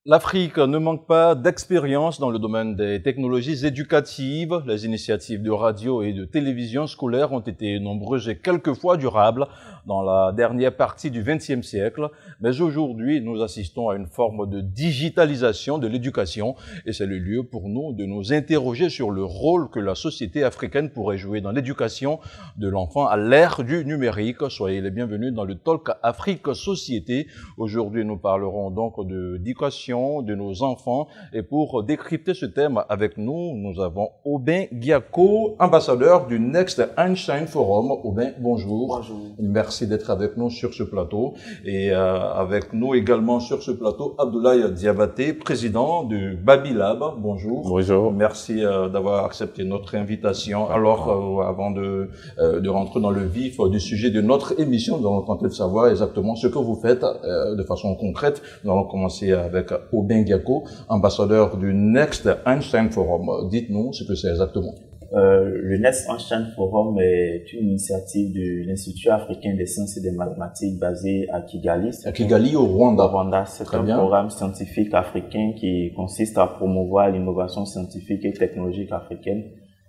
L'Afrique ne manque pas d'expérience dans le domaine des technologies éducatives. Les initiatives de radio et de télévision scolaire ont été nombreuses et quelquefois durables dans la dernière partie du XXe siècle. Mais aujourd'hui, nous assistons à une forme de digitalisation de l'éducation et c'est le lieu pour nous de nous interroger sur le rôle que la société africaine pourrait jouer dans l'éducation de l'enfant à l'ère du numérique. Soyez les bienvenus dans le Talk Afrique Société. Aujourd'hui, nous parlerons donc d'éducation de nos enfants. Et pour décrypter ce thème avec nous, nous avons Aubin Giako, ambassadeur du Next Einstein Forum. Aubin, bonjour. Bonjour. Merci d'être avec nous sur ce plateau. Et avec nous également sur ce plateau, Abdoulaye Diabaté, président du Babylab. Bonjour. Bonjour. Merci d'avoir accepté notre invitation. Alors, avant de rentrer dans le vif du sujet de notre émission, nous allons tenter de savoir exactement ce que vous faites de façon concrète. Nous allons commencer avec Aubin Giako, ambassadeur du Next Einstein Forum. Dites-nous ce que c'est exactement. Le Next Einstein Forum est une initiative de l'Institut africain des sciences et des mathématiques basé à Kigali. À Kigali, au Rwanda. Au Rwanda, c'est un programme scientifique africain qui consiste à promouvoir l'innovation scientifique et technologique africaine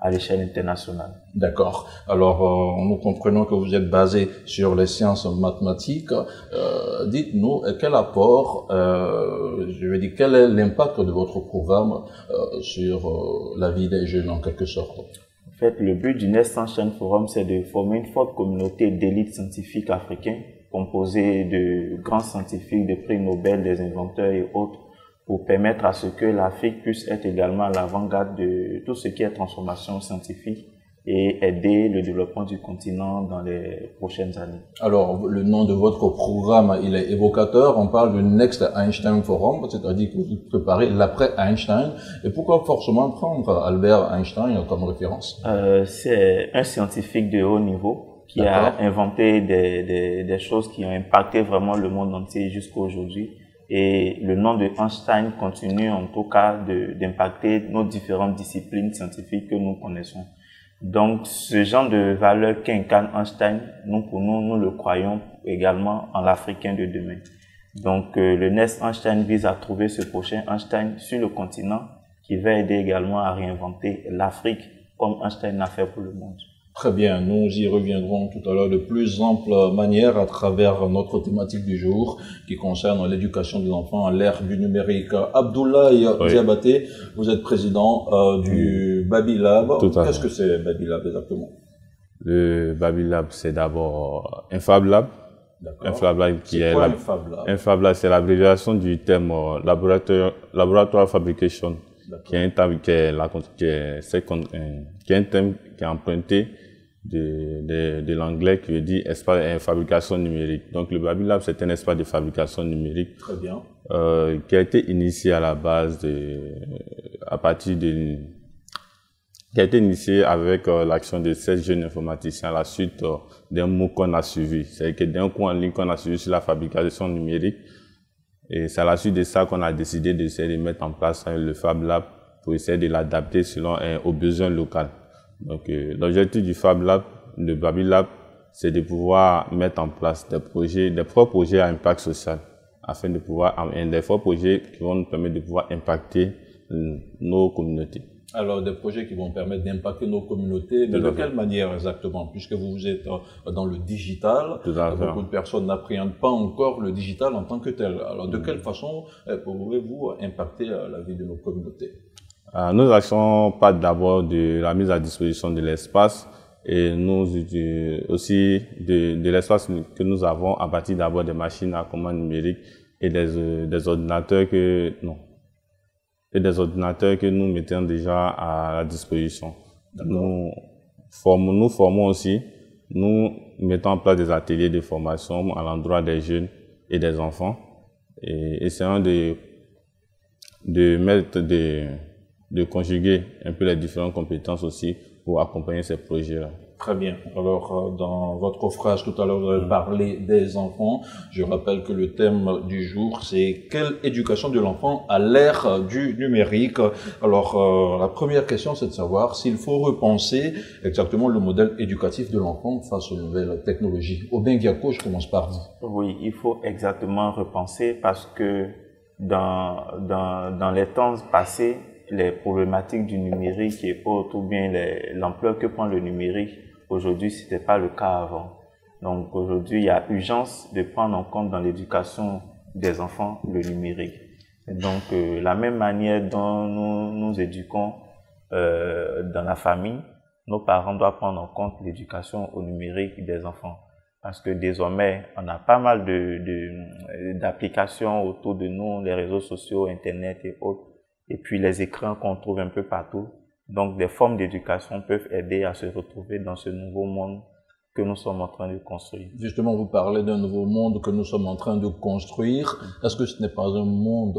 à l'échelle internationale. D'accord. Alors, nous comprenons que vous êtes basé sur les sciences mathématiques. Dites-nous quel apport, quel est l'impact de votre programme sur la vie des jeunes en quelque sorte? En fait, le but du Next Einstein Forum, c'est de former une forte communauté d'élites scientifiques africains composée de grands scientifiques, de prix Nobel, des inventeurs et autres, pour permettre à ce que l'Afrique puisse être également à l'avant-garde de tout ce qui est transformation scientifique et aider le développement du continent dans les prochaines années. Alors, le nom de votre programme, il est évocateur. On parle du Next Einstein Forum, c'est-à-dire que vous préparez l'après-Einstein. Et pourquoi forcément prendre Albert Einstein comme référence? C'est un scientifique de haut niveau qui a inventé des choses qui ont impacté vraiment le monde entier jusqu'à aujourd'hui. Et le nom de Einstein continue en tout cas d'impacter nos différentes disciplines scientifiques que nous connaissons. Donc, ce genre de valeur qu'incarne Einstein, nous le croyons également en l'Africain de demain. Donc, le Next Einstein vise à trouver ce prochain Einstein sur le continent qui va aider également à réinventer l'Afrique comme Einstein l'a fait pour le monde. Très bien, nous y reviendrons tout à l'heure de plus ample manière à travers notre thématique du jour qui concerne l'éducation des enfants à l'ère du numérique. Abdoulaye Diabaté, vous êtes président du Babylab. Qu'est-ce que c'est Babylab exactement? Le Babylab, c'est d'abord un Fab Lab. Un Fab Lab qui est quoi un Fab Lab? Un Fab Lab, c'est l'abréviation du terme laboratoire fabrication, qui est un terme qui est emprunté de l'anglais qui veut dire espace de fabrication numérique. Donc le Babylab, c'est un espace de fabrication numérique. Très bien. Qui a été initié à la base qui a été initié avec l'action de 16 jeunes informaticiens à la suite d'un MOOC qu'on a suivi. C'est que d'un cours en ligne qu'on a suivi sur la fabrication numérique. Et c'est à la suite de ça qu'on a décidé d'essayer de mettre en place le Fab Lab pour essayer de l'adapter selon aux besoins locaux. Donc, l'objectif du Fab Lab, le Babylab, c'est de pouvoir mettre en place des propres projets à impact social, afin de pouvoir, des propres projets qui vont nous permettre de pouvoir impacter nos communautés. Alors, des projets qui vont permettre d'impacter nos communautés, mais de quelle manière exactement? Puisque vous êtes dans le digital, beaucoup de personnes n'appréhendent pas encore le digital en tant que tel. Alors, de quelle façon pouvez-vous impacter la vie de nos communautés? Nos actions partent d'abord de la mise à disposition de l'espace et nous aussi de l'espace que nous avons à partir d'abord des machines à commande numérique et des ordinateurs que nous mettons déjà à la disposition. Nous formons aussi, nous mettons en place des ateliers de formation à l'endroit des jeunes et des enfants et essayons de conjuguer un peu les différentes compétences aussi pour accompagner ces projets-là. Très bien. Alors, dans votre phrase tout à l'heure, vous avez parlé des enfants. Je rappelle que le thème du jour, c'est quelle éducation de l'enfant à l'ère du numérique. Alors, la première question, c'est de savoir s'il faut repenser exactement le modèle éducatif de l'enfant face aux nouvelles technologies. Aubin Giaco, je commence par vous. Oui, il faut exactement repenser parce que dans les temps passés, les problématiques du numérique et autres, ou bien l'ampleur que prend le numérique, aujourd'hui, c'était pas le cas avant. Donc aujourd'hui, il y a urgence de prendre en compte dans l'éducation des enfants le numérique. Et donc la même manière dont nous éduquons dans la famille, nos parents doivent prendre en compte l'éducation au numérique des enfants. Parce que désormais, on a pas mal d'applications autour de nous, les réseaux sociaux, Internet et autres. Et puis les écrans qu'on trouve un peu partout. Donc des formes d'éducation peuvent aider à se retrouver dans ce nouveau monde que nous sommes en train de construire. Justement, vous parlez d'un nouveau monde que nous sommes en train de construire. Est-ce que ce n'est pas un monde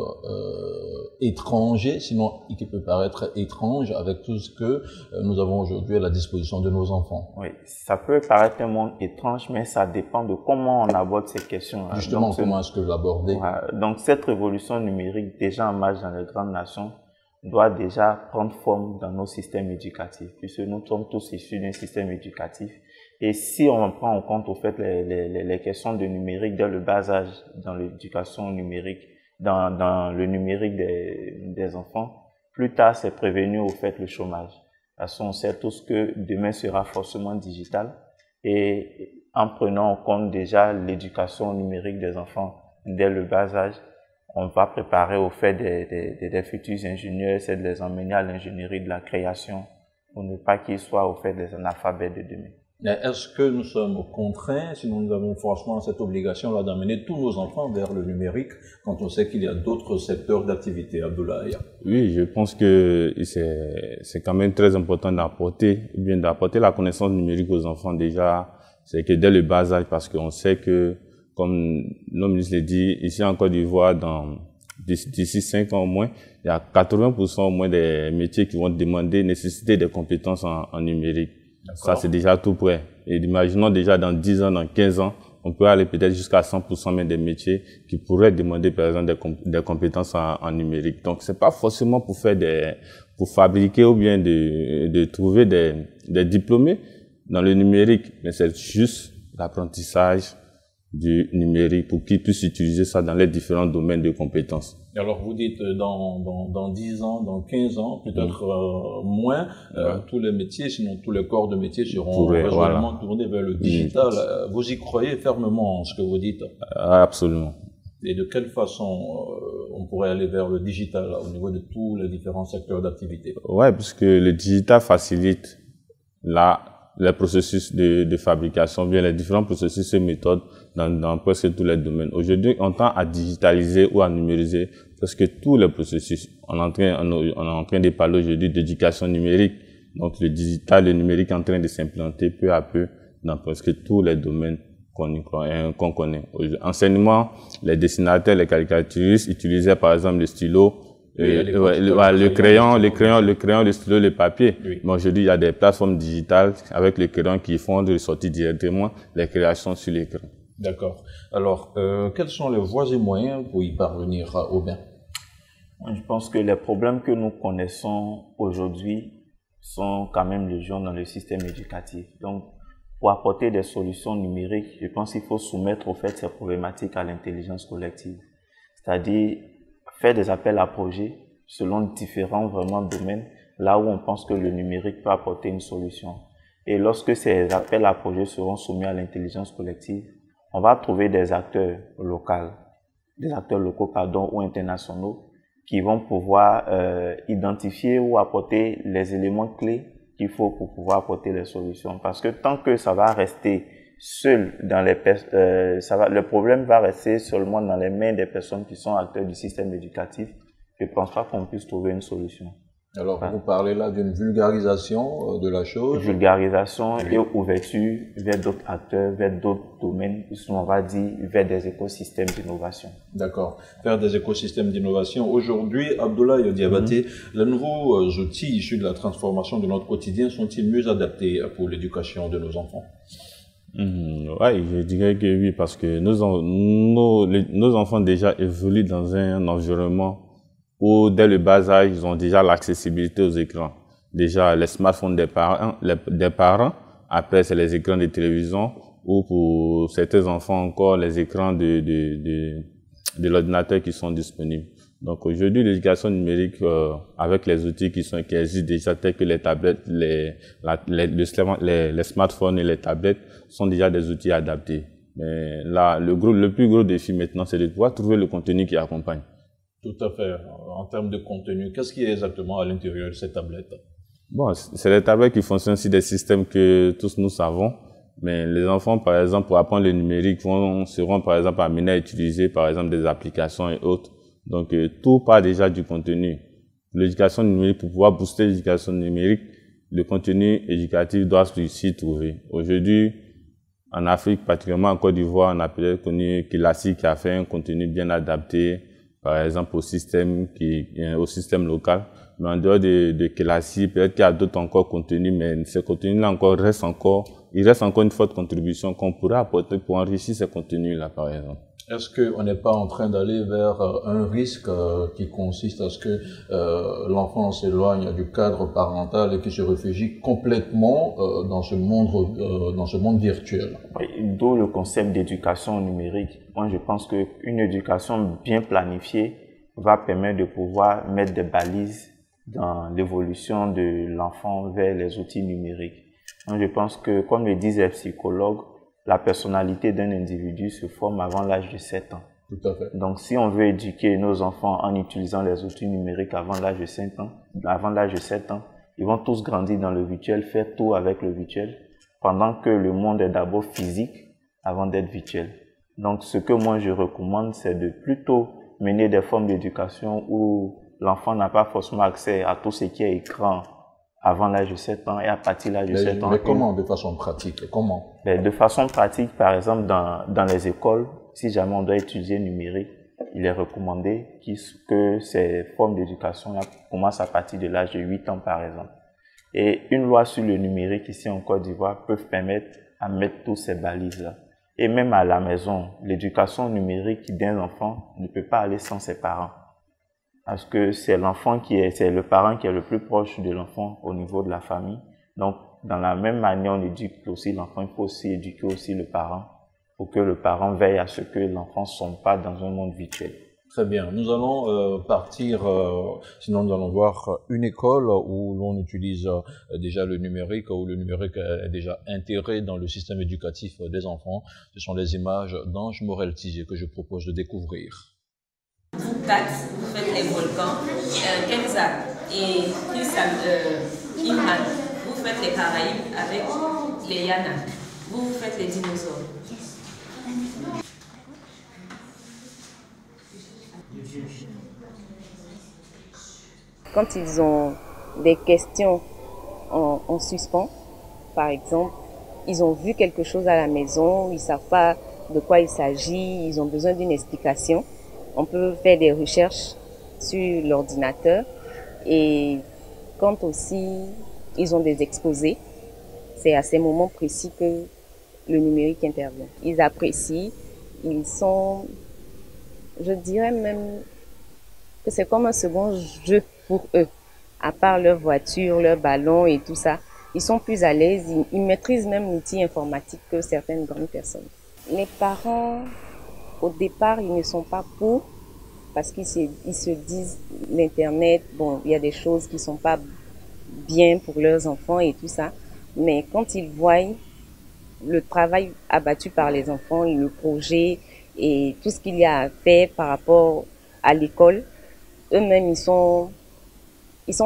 étranger, sinon qui peut paraître étrange avec tout ce que nous avons aujourd'hui à la disposition de nos enfants? Oui, ça peut paraître un monde étrange, mais ça dépend de comment on aborde ces questions. Justement, donc, comment est-ce que vous l'abordez? Voilà. Donc cette révolution numérique, déjà en marche dans les grandes nations, doit déjà prendre forme dans nos systèmes éducatifs, puisque nous sommes tous issus d'un système éducatif. Et si on prend en compte au fait les questions de numérique dès le bas âge, dans l'éducation numérique, dans le numérique des enfants, plus tard c'est prévenu au fait le chômage. Parce qu'on sait tous que demain sera forcément digital. Et en prenant en compte déjà l'éducation numérique des enfants dès le bas âge, on va préparer au fait des futurs ingénieurs, c'est de les emmener à l'ingénierie de la création pour ne pas qu'ils soient au fait des analphabètes de demain. Est-ce que nous sommes contraints, sinon nous avons franchement cette obligation-là d'amener tous nos enfants vers le numérique quand on sait qu'il y a d'autres secteurs d'activité, Abdoulaye? Oui, je pense que c'est quand même très important d'apporter la connaissance numérique aux enfants déjà. C'est que dès le bas âge, parce qu'on sait que, comme le ministre l'a dit, ici en Côte d'Ivoire, d'ici 5 ans au moins, il y a 80% au moins des métiers qui vont nécessiter des compétences en numérique. Ça, c'est déjà tout prêt. Et imaginons déjà dans 10 ans, dans 15 ans, on peut aller peut-être jusqu'à 100% même des métiers qui pourraient demander, par exemple, des compétences en numérique. Donc, c'est pas forcément pour fabriquer ou bien de trouver des diplômés dans le numérique, mais c'est juste l'apprentissage du numérique pour qu'ils puissent utiliser ça dans les différents domaines de compétences. Alors vous dites dans 10 ans, dans 15 ans, peut-être moins, tous les métiers, sinon tous les corps de métiers seront résolument tournés vers le digital. Vous y croyez fermement en ce que vous dites? Absolument. Et de quelle façon on pourrait aller vers le digital au niveau de tous les différents secteurs d'activité? Ouais, parce que le digital facilite les processus de fabrication, bien les différents processus et méthodes dans presque tous les domaines. Aujourd'hui, on tend à digitaliser ou à numériser presque tous les processus. On est en train de parler aujourd'hui d'éducation numérique. Donc, le digital, le numérique est en train de s'implanter peu à peu dans presque tous les domaines qu'on connaît. Enseignement, les dessinateurs, les caricaturistes utilisaient par exemple le stylo, le crayon, le stylo, le papier. Oui. Mais aujourd'hui, il y a des plateformes digitales avec le crayon qui font ressortir directement les créations sur l'écran. D'accord. Alors, quelles sont les voies et moyens pour y parvenir, Aubin? Je pense que les problèmes que nous connaissons aujourd'hui sont quand même légion dans le système éducatif. Donc, pour apporter des solutions numériques, je pense qu'il faut soumettre au fait ces problématiques à l'intelligence collective. C'est-à-dire faire des appels à projets selon différents vraiment domaines, là où on pense que le numérique peut apporter une solution. Et lorsque ces appels à projets seront soumis à l'intelligence collective, on va trouver des acteurs locaux ou internationaux qui vont pouvoir identifier ou apporter les éléments clés qu'il faut pour pouvoir apporter les solutions. Parce que tant que ça va rester seul dans le problème va rester seulement dans les mains des personnes qui sont acteurs du système éducatif, je ne pense pas qu'on puisse trouver une solution. Alors, vous parlez là d'une vulgarisation de la chose. Vulgarisation et ouverture vers d'autres acteurs, vers d'autres domaines, on va dire vers des écosystèmes d'innovation. D'accord. Vers des écosystèmes d'innovation. Aujourd'hui, Abdoulaye Diabaté, les nouveaux outils issus de la transformation de notre quotidien sont-ils mieux adaptés pour l'éducation de nos enfants? Oui, je dirais que oui, parce que nos enfants déjà évoluent dans un environnement où, dès le bas âge, ils ont déjà l'accessibilité aux écrans. Déjà, les smartphones des parents, après, c'est les écrans de télévision, ou pour certains enfants encore, les écrans de l'ordinateur qui sont disponibles. Donc, aujourd'hui, l'éducation numérique, avec les outils qui existent déjà, tels que les tablettes, les smartphones et les tablettes, sont déjà des outils adaptés. Mais là, le plus gros défi maintenant, c'est de pouvoir trouver le contenu qui accompagne. Tout à fait. En termes de contenu, qu'est-ce qui est exactement à l'intérieur de ces tablettes? Bon, c'est les tablettes qui fonctionnent sur des systèmes que tous nous savons. Mais les enfants, par exemple, pour apprendre le numérique, seront par exemple amenés à utiliser, par exemple, des applications et autres. Donc, tout part déjà du contenu. L'éducation numérique, pour pouvoir booster l'éducation numérique, le contenu éducatif doit s'y trouver. Aujourd'hui, en Afrique, particulièrement en Côte d'Ivoire, on a peut-être connu Kelasi qui a fait un contenu bien adapté, par exemple, au système local. Mais en dehors de Kelasi, peut-être qu'il y a d'autres encore contenus, mais ces contenus-là il reste encore une forte contribution qu'on pourrait apporter pour enrichir ces contenus-là, par exemple. Est-ce qu'on n'est pas en train d'aller vers un risque qui consiste à ce que l'enfant s'éloigne du cadre parental et qu'il se réfugie complètement dans ce monde virtuel? Oui, d'où le concept d'éducation numérique. Moi, je pense qu'une éducation bien planifiée va permettre de pouvoir mettre des balises dans l'évolution de l'enfant vers les outils numériques. Donc, je pense que, comme le disent les psychologues, la personnalité d'un individu se forme avant l'âge de 7 ans. Tout à fait. Donc, si on veut éduquer nos enfants en utilisant les outils numériques avant l'âge de 7 ans, ils vont tous grandir dans le virtuel, faire tout avec le virtuel, pendant que le monde est d'abord physique avant d'être virtuel. Donc, ce que moi je recommande, c'est de plutôt mener des formes d'éducation où l'enfant n'a pas forcément accès à tout ce qui est écran avant l'âge de 7 ans et à partir de l'âge de 7 ans. Mais comment, de façon pratique? Comment? De façon pratique, par exemple, dans les écoles, si jamais on doit étudier le numérique, il est recommandé que ces formes d'éducation-là commencent à partir de l'âge de 8 ans, par exemple. Et une loi sur le numérique ici en Côte d'Ivoire peut permettre à mettre tous ces balises-là. Et même à la maison, l'éducation numérique d'un enfant ne peut pas aller sans ses parents. Parce que c'est le parent qui est le plus proche de l'enfant au niveau de la famille. Donc, dans la même manière, on éduque aussi l'enfant, il faut aussi éduquer aussi le parent pour que le parent veille à ce que l'enfant ne sombre pas dans un monde virtuel. Très bien. Nous allons partir, sinon nous allons voir une école où l'on utilise déjà le numérique, où le numérique est déjà intégré dans le système éducatif des enfants. Ce sont les images d'Ange Morel-Tizier que je propose de découvrir. Vous quatre, vous faites les volcans, Kenza et Imran, vous faites les Caraïbes avec les Yana, vous faites les dinosaures. Quand ils ont des questions en suspens, par exemple, ils ont vu quelque chose à la maison, ils ne savent pas de quoi il s'agit, ils ont besoin d'une explication. On peut faire des recherches sur l'ordinateur et quand aussi ils ont des exposés, c'est à ces moments précis que le numérique intervient. Ils apprécient, ils sont, je dirais même que c'est comme un second jeu pour eux. À part leur voiture, leur ballon et tout ça, ils sont plus à l'aise, ils maîtrisent même l'outil informatique que certaines grandes personnes. Les parents, au départ, ils ne sont pas pour, parce qu'ils se disent l'Internet, bon, il y a des choses qui ne sont pas bien pour leurs enfants et tout ça. Mais quand ils voient le travail abattu par les enfants, le projet et tout ce qu'il y a à faire par rapport à l'école, eux-mêmes, ils sont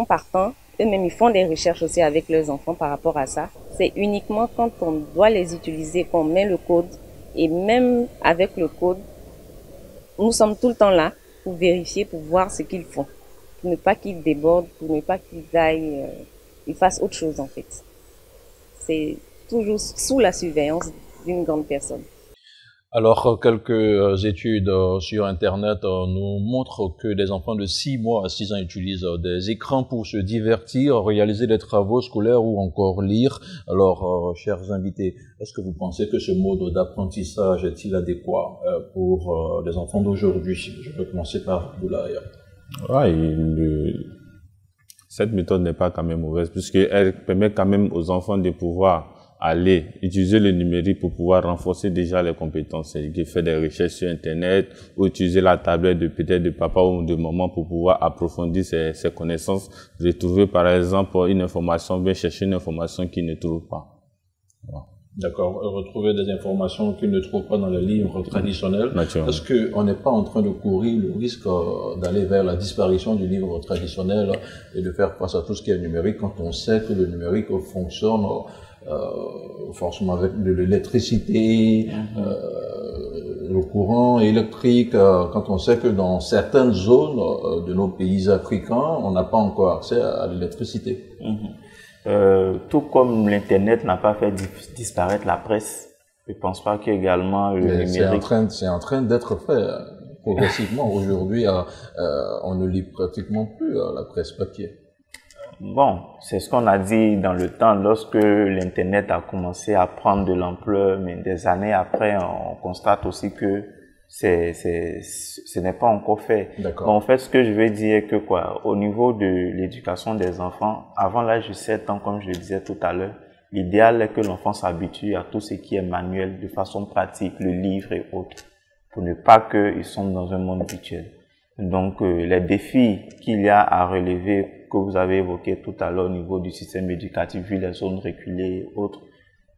partants. Eux-mêmes, ils font des recherches aussi avec leurs enfants par rapport à ça. C'est uniquement quand on doit les utiliser qu'on met le code. Et même avec le code, nous sommes tout le temps là pour vérifier, pour voir ce qu'ils font. pour ne pas qu'ils débordent, pour ne pas qu'ils aillent, ils fassent autre chose en fait. C'est toujours sous la surveillance d'une grande personne. Alors, quelques études sur Internet nous montrent que des enfants de 6 mois à 6 ans utilisent des écrans pour se divertir, réaliser des travaux scolaires ou encore lire. Alors, chers invités, est-ce que vous pensez que ce mode d'apprentissage est-il adéquat pour les enfants d'aujourd'hui? Je vais commencer par Abdoulaye. Ouais, cette méthode n'est pas quand même mauvaise, puisqu'elle permet quand même aux enfants de pouvoir aller utiliser le numérique pour pouvoir renforcer déjà les compétences, c'est-à-dire faire des recherches sur Internet ou utiliser la tablette de peut-être de papa ou de maman pour pouvoir approfondir ses connaissances, retrouver par exemple une information, bien chercher une information qu'ils ne trouvent pas. Voilà. D'accord, retrouver des informations qu'ils ne trouvent pas dans les livres traditionnels. Est-ce qu'on n'est pas en train de courir le risque d'aller vers la disparition du livre traditionnel et de faire face à tout ce qui est numérique quand on sait que le numérique fonctionne forcément avec de l'électricité, le courant électrique, quand on sait que dans certaines zones de nos pays africains, on n'a pas encore accès à l'électricité. Tout comme l'Internet n'a pas fait disparaître la presse, je ne pense pas qu'également le numérique... C'est en train d'être fait progressivement. Aujourd'hui, on ne lit pratiquement plus la presse papier. Bon, c'est ce qu'on a dit dans le temps, lorsque l'Internet a commencé à prendre de l'ampleur, mais des années après, on constate aussi que ce n'est pas encore fait. Bon, en fait, ce que je veux dire est que au niveau de l'éducation des enfants, avant l'âge de 7 ans, comme je le disais tout à l'heure, l'idéal est que l'enfant s'habitue à tout ce qui est manuel de façon pratique, le livre et autres, pour ne pas qu'ils soient dans un monde virtuel. Donc, les défis qu'il y a à relever, que vous avez évoqués tout à l'heure au niveau du système éducatif, vu les zones reculées et autres,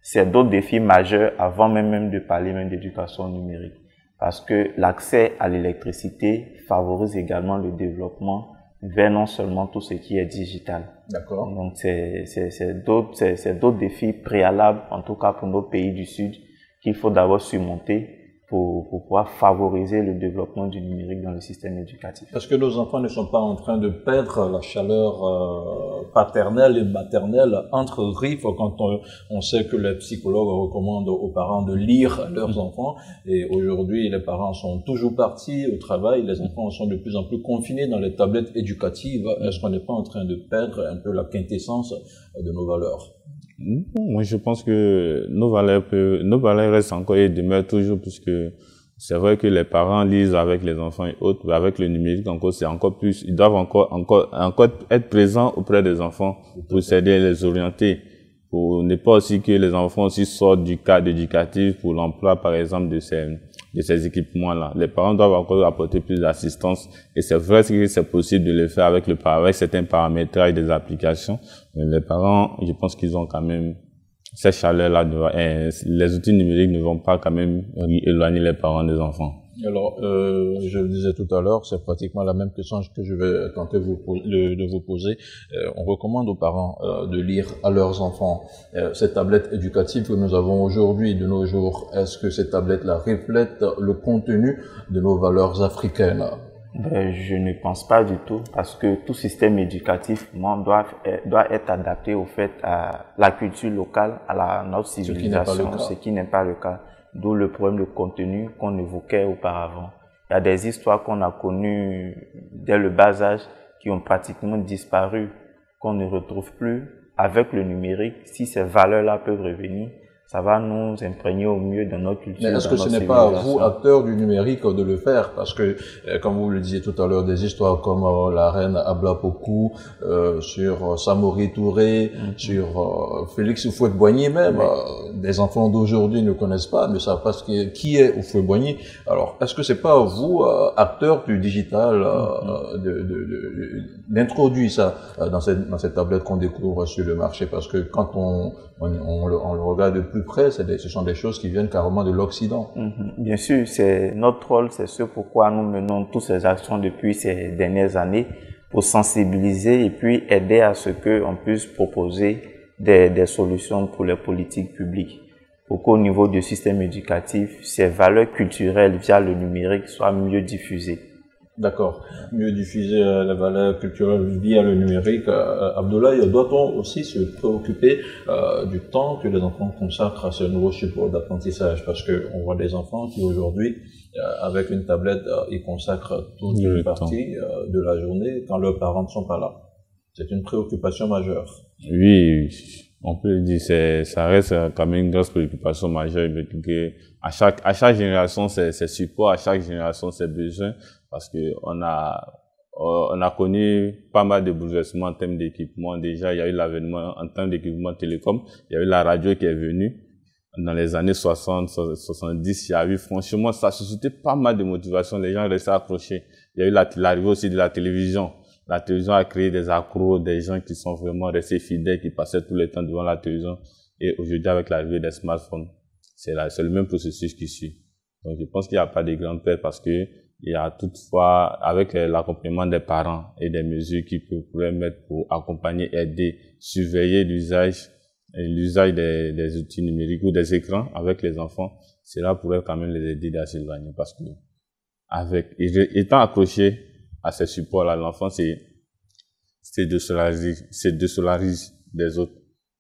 c'est d'autres défis majeurs avant même de parler même d'éducation numérique. Parce que l'accès à l'électricité favorise également le développement vers non seulement tout ce qui est digital. D'accord. Donc, c'est d'autres défis préalables, en tout cas pour nos pays du Sud, qu'il faut d'abord surmonter pour pouvoir favoriser le développement du numérique dans le système éducatif. Est-ce que nos enfants ne sont pas en train de perdre la chaleur paternelle et maternelle entre griffes quand on sait que les psychologues recommandent aux parents de lire à leurs enfants, et aujourd'hui les parents sont toujours partis au travail, les enfants sont de plus en plus confinés dans les tablettes éducatives. Est-ce qu'on n'est pas en train de perdre un peu la quintessence de nos valeurs? Moi, je pense que nos valeurs restent encore et demeurent toujours, puisque c'est vrai que les parents lisent avec les enfants et autres, mais avec le numérique encore, c'est encore plus, ils doivent encore être présents auprès des enfants pour s'aider à les orienter, pour ne pas aussi que les enfants aussi sortent du cadre éducatif pour l'emploi, par exemple, de ces équipements-là. Les parents doivent encore apporter plus d'assistance, et c'est vrai que c'est possible de le faire avec certains paramétrages des applications, mais les parents, je pense qu'ils ont quand même cette chaleur-là, les outils numériques ne vont pas quand même éloigner les parents des enfants. Alors, je le disais tout à l'heure, c'est pratiquement la même question que je vais tenter de vous poser. On recommande aux parents de lire à leurs enfants. Ces tablettes éducatives que nous avons aujourd'hui, de nos jours, est-ce que ces tablettes-là reflètent le contenu de nos valeurs africaines? Je ne pense pas du tout, parce que tout système éducatif doit être adapté au fait à la culture locale, à notre civilisation, ce qui n'est pas le cas. D'où le problème de contenu qu'on évoquait auparavant. Il y a des histoires qu'on a connues dès le bas âge qui ont pratiquement disparu, qu'on ne retrouve plus. Avec le numérique, si ces valeurs-là peuvent revenir, ça va nous imprégner au mieux dans notre culture. Mais est-ce que ce n'est pas à vous, acteurs du numérique, de le faire? Parce que, comme vous le disiez tout à l'heure, des histoires comme la reine Ablapoku, sur Samori Touré, sur Félix Houphouët-Boigny même, des enfants d'aujourd'hui ne connaissent pas, ne savent pas qui est Houphouët-Boigny. Alors, est-ce que c'est pas à vous, acteurs du digital, d'introduire ça dans cette tablette qu'on découvre sur le marché? Parce que quand on le regarde de plus près, ce sont des choses qui viennent carrément de l'Occident. Bien sûr, c'est notre rôle, c'est ce pourquoi nous menons toutes ces actions depuis ces dernières années, pour sensibiliser et puis aider à ce qu'on puisse proposer des solutions pour les politiques publiques. Pour qu'au niveau du système éducatif, ces valeurs culturelles via le numérique soient mieux diffusées. D'accord. Mieux diffuser la valeur culturelle via le numérique. Abdoulaye, doit-on aussi se préoccuper du temps que les enfants consacrent à ce nouveau support d'apprentissage? Parce qu'on voit des enfants qui aujourd'hui, avec une tablette, ils consacrent toute une partie de la journée quand leurs parents ne sont pas là. C'est une préoccupation majeure. Oui, on peut le dire, ça reste quand même une grosse préoccupation majeure. À chaque génération, c'est support, à chaque génération, c'est besoin. Parce que on a connu pas mal de bouleversements en termes d'équipement. Déjà, il y a eu l'avènement en termes d'équipement télécom. Il y a eu la radio qui est venue. Dans les années 60, 70, il y a eu, franchement, ça a suscité pas mal de motivation. Les gens restaient accrochés. Il y a eu l'arrivée aussi de la télévision. La télévision a créé des accros, des gens qui sont vraiment restés fidèles, qui passaient tout le temps devant la télévision. Et aujourd'hui, avec l'arrivée des smartphones, c'est le même processus qui suit. Donc, je pense qu'il n'y a pas de grande perte parce que il y a toutefois, avec l'accompagnement des parents et des mesures qui pourraient mettre pour accompagner, aider, surveiller l'usage des outils numériques ou des écrans avec les enfants, cela pourrait quand même les aider à s'éloigner parce que étant accroché à ces supports-là, l'enfant c'est désolarise des autres.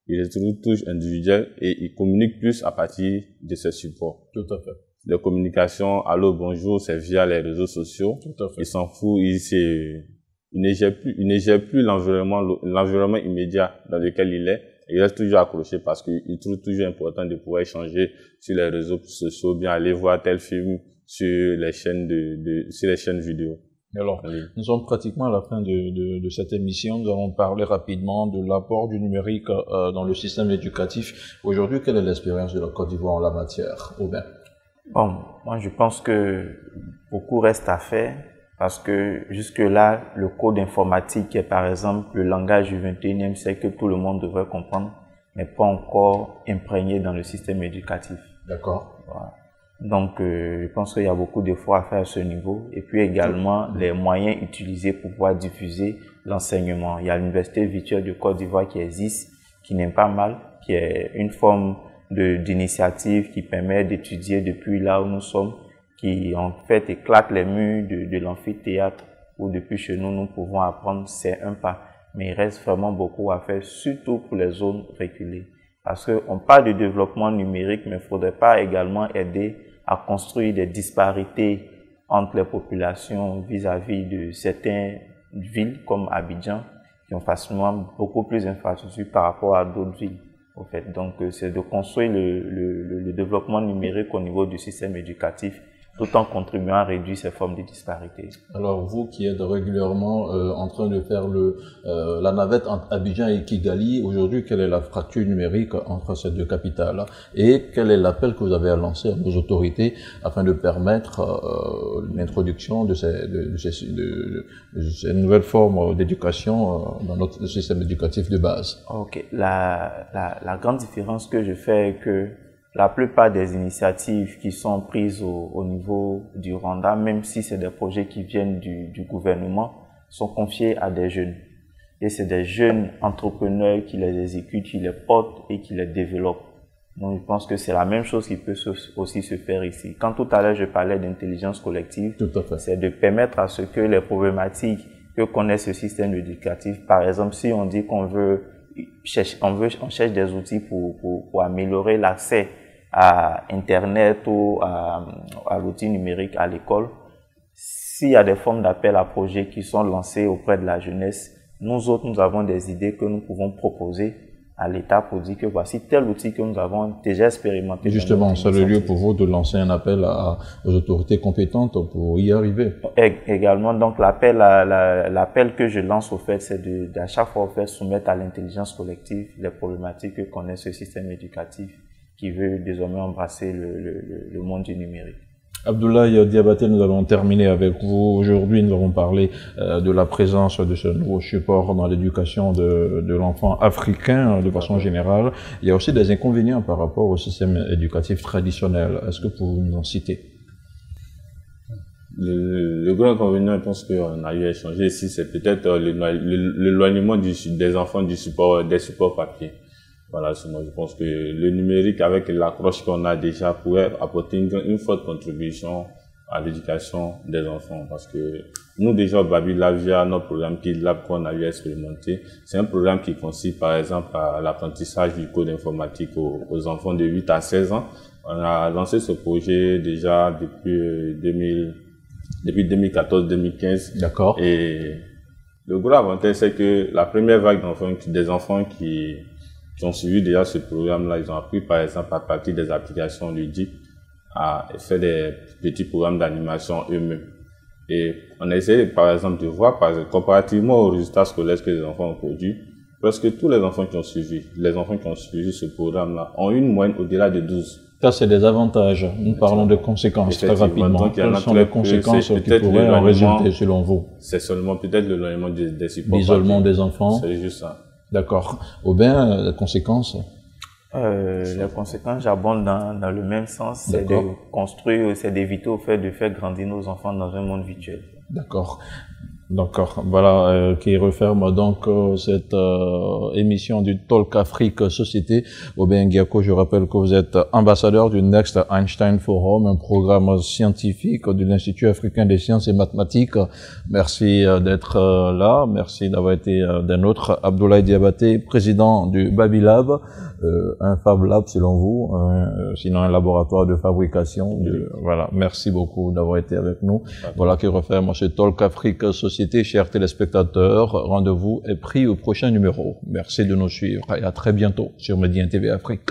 Il se trouve toujours individuel et il communique plus à partir de ces supports. Tout à fait. De communication, allô, bonjour, c'est via les réseaux sociaux. Tout à fait. Il s'en fout, il ne gère plus l'environnement immédiat dans lequel il est. Il reste toujours accroché parce qu'il trouve toujours important de pouvoir échanger sur les réseaux sociaux, bien aller voir tel film sur les chaînes vidéo. Alors, nous sommes pratiquement à la fin de cette émission. Nous allons parler rapidement de l'apport du numérique dans le système éducatif. Aujourd'hui, quelle est l'expérience de la Côte d'Ivoire en la matière, Aubin? Bon, moi je pense que beaucoup reste à faire parce que jusque-là, le code informatique est par exemple le langage du 21e siècle que tout le monde devrait comprendre, n'est pas encore imprégné dans le système éducatif. D'accord. Voilà. Donc, je pense qu'il y a beaucoup d'efforts à faire à ce niveau. Et puis également, les moyens utilisés pour pouvoir diffuser l'enseignement. Il y a l'Université virtuelle de Côte d'Ivoire qui existe, qui n'est pas mal, qui est une forme d'initiative qui permet d'étudier depuis là où nous sommes, qui en fait éclate les murs de l'amphithéâtre où depuis chez nous, nous pouvons apprendre. C'est un pas. Mais il reste vraiment beaucoup à faire, surtout pour les zones reculées. Parce qu'on parle de développement numérique, mais il ne faudrait pas également aider à construire des disparités entre les populations vis-à-vis de certaines villes comme Abidjan, qui ont facilement beaucoup plus d'infrastructures par rapport à d'autres villes. Au fait. Donc, c'est de construire le développement numérique au niveau du système éducatif, tout en contribuant à réduire ces formes de disparités. Alors, vous qui êtes régulièrement en train de faire la navette entre Abidjan et Kigali, aujourd'hui, quelle est la fracture numérique entre ces deux capitales? Et quel est l'appel que vous avez à lancer à nos autorités afin de permettre l'introduction de ces nouvelles formes d'éducation dans notre système éducatif de base? Ok. La grande différence que je fais est que la plupart des initiatives qui sont prises au niveau du Rwanda, même si c'est des projets qui viennent du gouvernement, sont confiés à des jeunes. Et c'est des jeunes entrepreneurs qui les exécutent, qui les portent et qui les développent. Donc je pense que c'est la même chose qui peut aussi se faire ici. Quand tout à l'heure je parlais d'intelligence collective, c'est de permettre à ce que les problématiques que connaît ce système éducatif, par exemple si on dit qu'on on cherche des outils pour améliorer l'accès à Internet ou à l'outil numérique à l'école. S'il y a des formes d'appel à projets qui sont lancées auprès de la jeunesse, nous autres, nous avons des idées que nous pouvons proposer à l'État pour dire que voici tel outil que nous avons déjà expérimenté. Justement, c'est le lieu pour vous de lancer un appel aux autorités compétentes pour y arriver. Également, donc l'appel que je lance au fait, c'est d'à chaque fois au fait soumettre à l'intelligence collective les problématiques que connaît ce système éducatif qui veut désormais embrasser le monde du numérique. Abdoulaye Diabaté, nous allons terminer avec vous. Aujourd'hui, nous avons parlé de la présence de ce nouveau support dans l'éducation de l'enfant africain de façon générale. Il y a aussi des inconvénients par rapport au système éducatif traditionnel. Est-ce que vous pouvez nous en citer? Le grand inconvénient, je pense qu'on a eu à échanger ici, c'est peut-être l'éloignement des enfants des supports papier. Voilà, sinon je pense que le numérique, avec l'approche qu'on a déjà, pourrait apporter une forte contribution à l'éducation des enfants. Parce que nous, déjà, au Babylab, via notre programme KidLab qu'on a eu à expérimenter, c'est un programme qui consiste, par exemple, à l'apprentissage du code informatique aux enfants de 8 à 16 ans. On a lancé ce projet déjà depuis 2014-2015. D'accord. Et le gros avantage, c'est que la première vague des enfants qui ont suivi déjà ce programme-là, ils ont appris, par exemple, à partir des applications ludiques, à faire des petits programmes d'animation eux-mêmes. Et on a essayé, par exemple, de voir, comparativement aux résultats scolaires que les enfants ont produits, presque tous les enfants qui ont suivi ce programme-là ont une moyenne au-delà de 12. Ça, c'est des avantages. Nous parlons de conséquences très rapidement. Donc, quelles sont les conséquences qui pourraient en résulter selon vous? C'est seulement peut-être l'éloignement des supports. L'isolement des enfants. C'est juste ça. D'accord. Aubin, les conséquences? Les conséquences, j'abonde dans le même sens, c'est de construire, c'est d'éviter au fait de faire grandir nos enfants dans un monde virtuel. D'accord. D'accord. Voilà, qui referme donc cette émission du Talk Afrique Société. Aubin Ngiako, je rappelle que vous êtes ambassadeur du Next Einstein Forum, un programme scientifique de l'Institut africain des sciences et mathématiques. Merci d'être là. Merci d'avoir été des nôtres. Abdoulaye Diabaté, président du Babylab, un Fab Lab selon vous, sinon un laboratoire de fabrication. Voilà. Merci beaucoup d'avoir été avec nous. Voilà qui referme ce Talk Afrique Société. Chers téléspectateurs, rendez-vous est pris au prochain numéro. Merci de nous suivre et à très bientôt sur Médien TV Afrique.